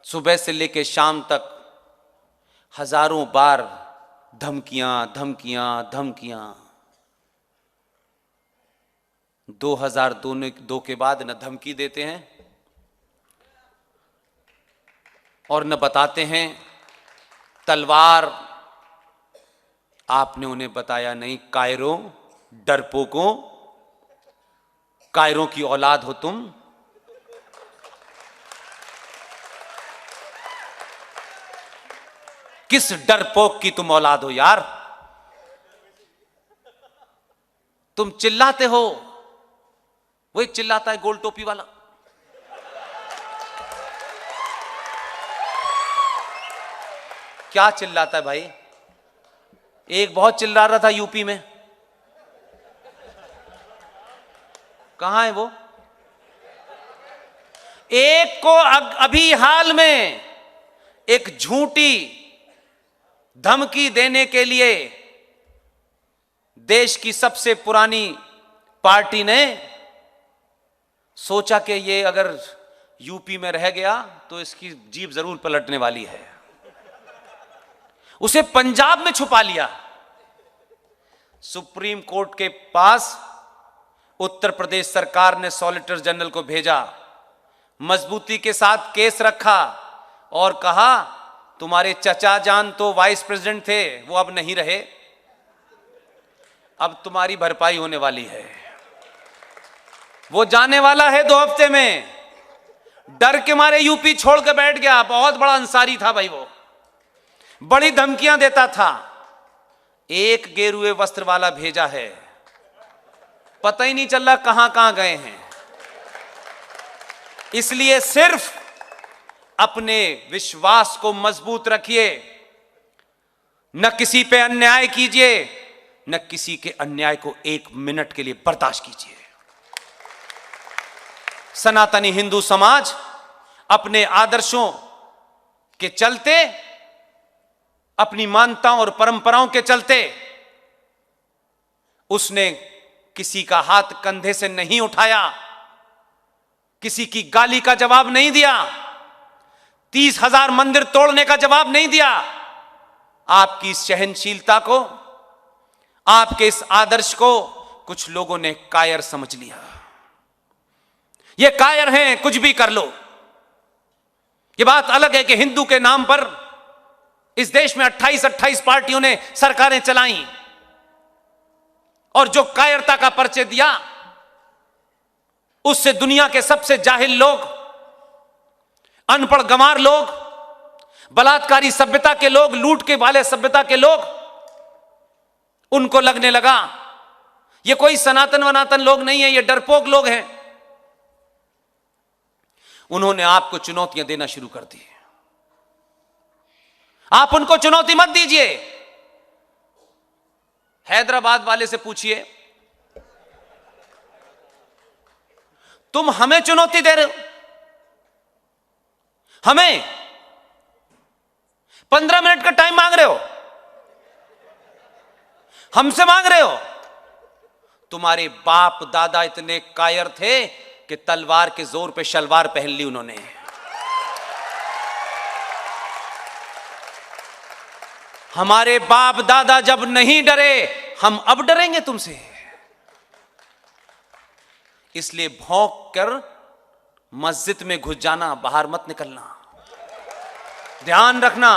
सुबह से लेकर शाम तक हजारों बार धमकियां धमकियां धमकियां। 2002 के बाद न धमकी देते हैं और न बताते हैं तलवार। आपने उन्हें बताया नहीं, कायरों, डरपोकों, कायरों की औलाद हो तुम। किस डरपोक की तुम औलाद हो यार? तुम चिल्लाते हो, वो एक चिल्लाता है गोल टोपी वाला। क्या चिल्लाता है भाई? एक बहुत चिल्ला रहा था यूपी में, कहां है वो? एक को अभी हाल में एक झूठी धमकी देने के लिए देश की सबसे पुरानी पार्टी ने सोचा कि ये अगर यूपी में रह गया तो इसकी जीभ जरूर पलटने वाली है। उसे पंजाब में छुपा लिया। सुप्रीम कोर्ट के पास उत्तर प्रदेश सरकार ने सॉलिसिटर जनरल को भेजा, मजबूती के साथ केस रखा और कहा तुम्हारे चचा जान तो वाइस प्रेसिडेंट थे, वो अब नहीं रहे, अब तुम्हारी भरपाई होने वाली है। वो जाने वाला है 2 हफ्ते में। डर के मारे यूपी छोड़ के बैठ गया। बहुत बड़ा अंसारी था भाई, वो बड़ी धमकियां देता था। एक गेरुए वस्त्र वाला भेजा है, पता ही नहीं चल रहा कहां कहां गए हैं। इसलिए सिर्फ अपने विश्वास को मजबूत रखिए, न किसी पे अन्याय कीजिए, न किसी के अन्याय को 1 मिनट के लिए बर्दाश्त कीजिए। सनातनी हिंदू समाज अपने आदर्शों के चलते, अपनी मान्यताओं और परंपराओं के चलते उसने किसी का हाथ कंधे से नहीं उठाया, किसी की गाली का जवाब नहीं दिया, 30,000 मंदिर तोड़ने का जवाब नहीं दिया। आपकी सहनशीलता को, आपके इस आदर्श को कुछ लोगों ने कायर समझ लिया। ये कायर हैं, कुछ भी कर लो। ये बात अलग है कि हिंदू के नाम पर इस देश में 28 पार्टियों ने सरकारें चलाई और जो कायरता का परिचय दिया, उससे दुनिया के सबसे जाहिल लोग, अनपढ़ गंवार लोग, बलात्कारी सभ्यता के लोग, लूट के वाले सभ्यता के लोग, उनको लगने लगा ये कोई सनातन वनातन लोग नहीं है, ये डरपोक लोग हैं। उन्होंने आपको चुनौतियां देना शुरू कर दी। आप उनको चुनौती मत दीजिए। हैदराबाद वाले से पूछिए, तुम हमें चुनौती दे रहे हो, हमें 15 मिनट का टाइम मांग रहे हो, हमसे मांग रहे हो। तुम्हारे बाप दादा इतने कायर थे कि तलवार के जोर पे शलवार पहन ली उन्होंने। हमारे बाप दादा जब नहीं डरे, हम अब डरेंगे तुमसे? इसलिए भौंक कर मस्जिद में घुस जाना, बाहर मत निकलना। ध्यान रखना,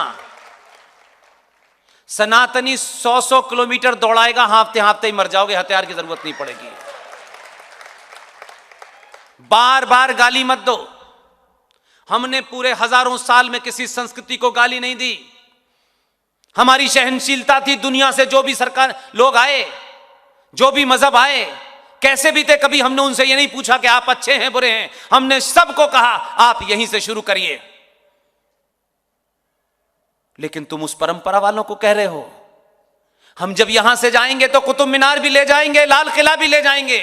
सनातनी 100 किलोमीटर दौड़ाएगा, हाँफते हाँफते ही मर जाओगे, हथियार की जरूरत नहीं पड़ेगी। बार बार गाली मत दो। हमने पूरे हजारों साल में किसी संस्कृति को गाली नहीं दी। हमारी सहनशीलता थी। दुनिया से जो भी सरकार लोग आए, जो भी मजहब आए, कैसे भी थे, कभी हमने उनसे ये नहीं पूछा कि आप अच्छे हैं बुरे हैं। हमने सबको कहा आप यहीं से शुरू करिए। लेकिन तुम उस परंपरा वालों को कह रहे हो हम जब यहां से जाएंगे तो कुतुब मीनार भी ले जाएंगे, लाल किला भी ले जाएंगे।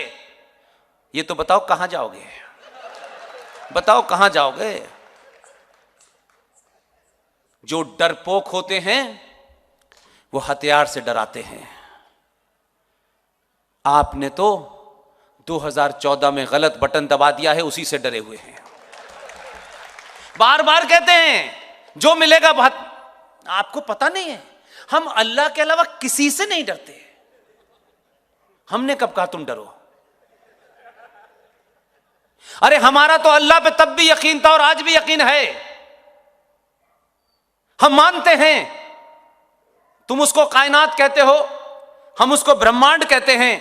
ये तो बताओ कहां जाओगे? बताओ कहां जाओगे? जो डरपोक होते हैं वो हथियार से डराते हैं। आपने तो 2014 में गलत बटन दबा दिया है, उसी से डरे हुए हैं। बार बार कहते हैं जो मिलेगा बहुत। आपको पता नहीं है, हम अल्लाह के अलावा किसी से नहीं डरते। हमने कब कहा तुम डरो? अरे हमारा तो अल्लाह पे तब भी यकीन था और आज भी यकीन है। हम मानते हैं, तुम उसको कायनात कहते हो, हम उसको ब्रह्मांड कहते हैं,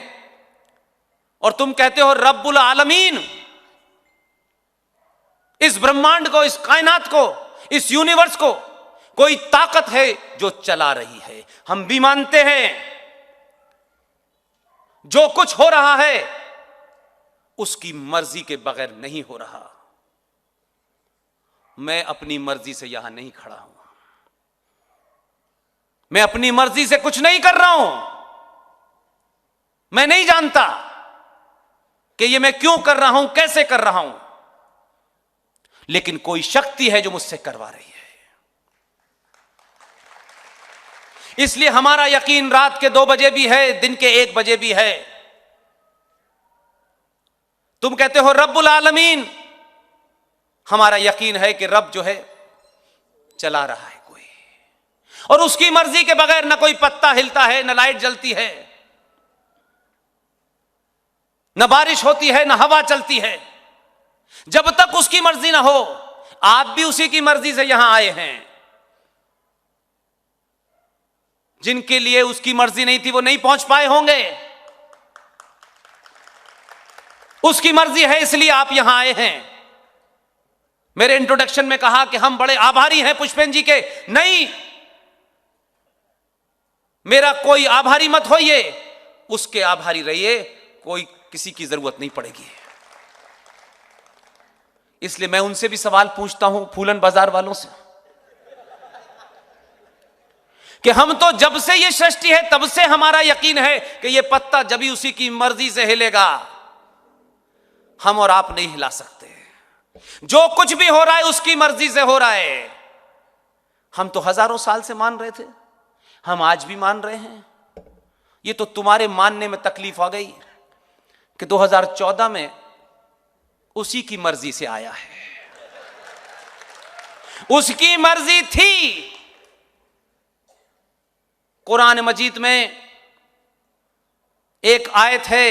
और तुम कहते हो रब्बुल आलमीन। इस ब्रह्मांड को, इस कायनात को, इस यूनिवर्स को कोई ताकत है जो चला रही है। हम भी मानते हैं जो कुछ हो रहा है उसकी मर्जी के बगैर नहीं हो रहा। मैं अपनी मर्जी से यहां नहीं खड़ा हूं, मैं अपनी मर्जी से कुछ नहीं कर रहा हूं। मैं नहीं जानता कि ये मैं क्यों कर रहा हूं, कैसे कर रहा हूं, लेकिन कोई शक्ति है जो मुझसे करवा रही है। इसलिए हमारा यकीन रात के 2 बजे भी है, दिन के 1 बजे भी है। तुम कहते हो रब्बुल आलमीन, हमारा यकीन है कि रब जो है चला रहा है कोई, और उसकी मर्जी के बगैर ना कोई पत्ता हिलता है, ना लाइट जलती है, न बारिश होती है, न हवा चलती है। जब तक उसकी मर्जी ना हो। आप भी उसी की मर्जी से यहां आए हैं। जिनके लिए उसकी मर्जी नहीं थी वो नहीं पहुंच पाए होंगे। उसकी मर्जी है इसलिए आप यहां आए हैं। मेरे इंट्रोडक्शन में कहा कि हम बड़े आभारी हैं पुष्पेंद्र जी के। नहीं, मेरा कोई आभारी मत होइए, उसके आभारी रहिए। कोई किसी की जरूरत नहीं पड़ेगी। इसलिए मैं उनसे भी सवाल पूछता हूं, फूलन बाजार वालों से, कि हम तो जब से ये सृष्टि है तब से हमारा यकीन है कि ये पत्ता जब भी उसी की मर्जी से हिलेगा। हम और आप नहीं हिला सकते। जो कुछ भी हो रहा है उसकी मर्जी से हो रहा है। हम तो हजारों साल से मान रहे थे, हम आज भी मान रहे हैं। ये तो तुम्हारे मानने में तकलीफ आ गई कि 2014 में उसी की मर्जी से आया है। उसकी मर्जी थी। कुरान मजीद में एक आयत है,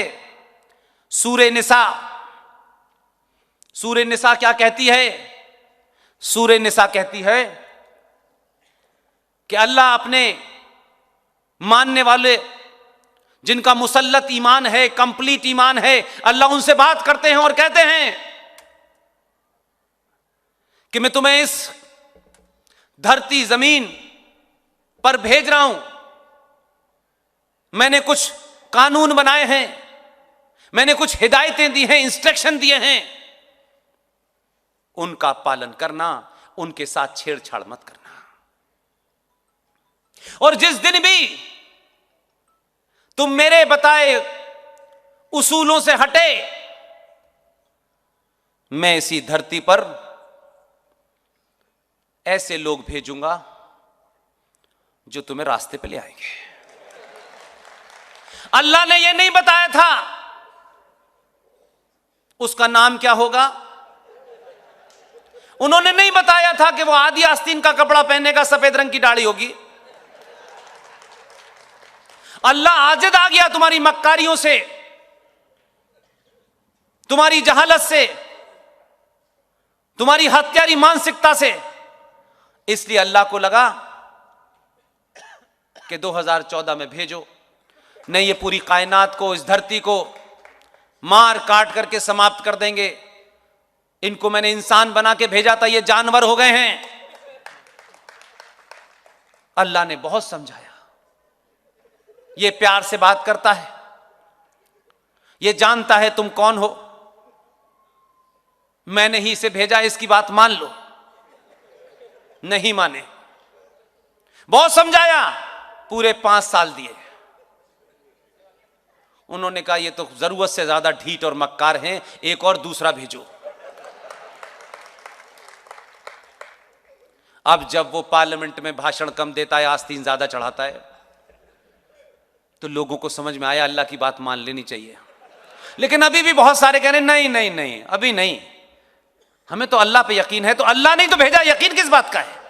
सूरे निसा। सूरे निसा क्या कहती है? सूरे निसा कहती है कि अल्लाह अपने मानने वाले, जिनका मुसल्लत ईमान है, कंप्लीट ईमान है, अल्लाह उनसे बात करते हैं और कहते हैं कि मैं तुम्हें इस धरती जमीन पर भेज रहा हूं। मैंने कुछ कानून बनाए हैं, मैंने कुछ हिदायतें दी हैं, इंस्ट्रक्शन दिए हैं। उनका पालन करना, उनके साथ छेड़छाड़ मत करना। और जिस दिन भी तुम मेरे बताए उसूलों से हटे, मैं इसी धरती पर ऐसे लोग भेजूंगा जो तुम्हें रास्ते पे ले आएंगे। अल्लाह ने यह नहीं बताया था उसका नाम क्या होगा। उन्होंने नहीं बताया था कि वो आदि आस्तीन का कपड़ा पहनेगा, सफेद रंग की दाढ़ी होगी। अल्लाह आजिद आ गया तुम्हारी मक्कारियों से, तुम्हारी जहालत से, तुम्हारी हत्यारी मानसिकता से। इसलिए अल्लाह को लगा कि 2014 में भेजो, नहीं ये पूरी कायनात को, इस धरती को मार काट करके समाप्त कर देंगे। इनको मैंने इंसान बना के भेजा था, ये जानवर हो गए हैं। अल्लाह ने बहुत समझाया। ये प्यार से बात करता है, ये जानता है तुम कौन हो, मैंने ही इसे भेजा, इसकी बात मान लो। नहीं माने, बहुत समझाया, पूरे 5 साल दिए। उन्होंने कहा ये तो जरूरत से ज्यादा ढीठ और मक्कार हैं, एक और दूसरा भेजो। अब जब वो पार्लियामेंट में भाषण कम देता है, आस्तीन ज्यादा चढ़ाता है, तो लोगों को समझ में आया अल्लाह की बात मान लेनी चाहिए। लेकिन अभी भी बहुत सारे कह रहे हैं नहीं नहीं नहीं, अभी नहीं, हमें तो अल्लाह पे यकीन है, तो अल्लाह नहीं तो भेजा, यकीन किस बात का है?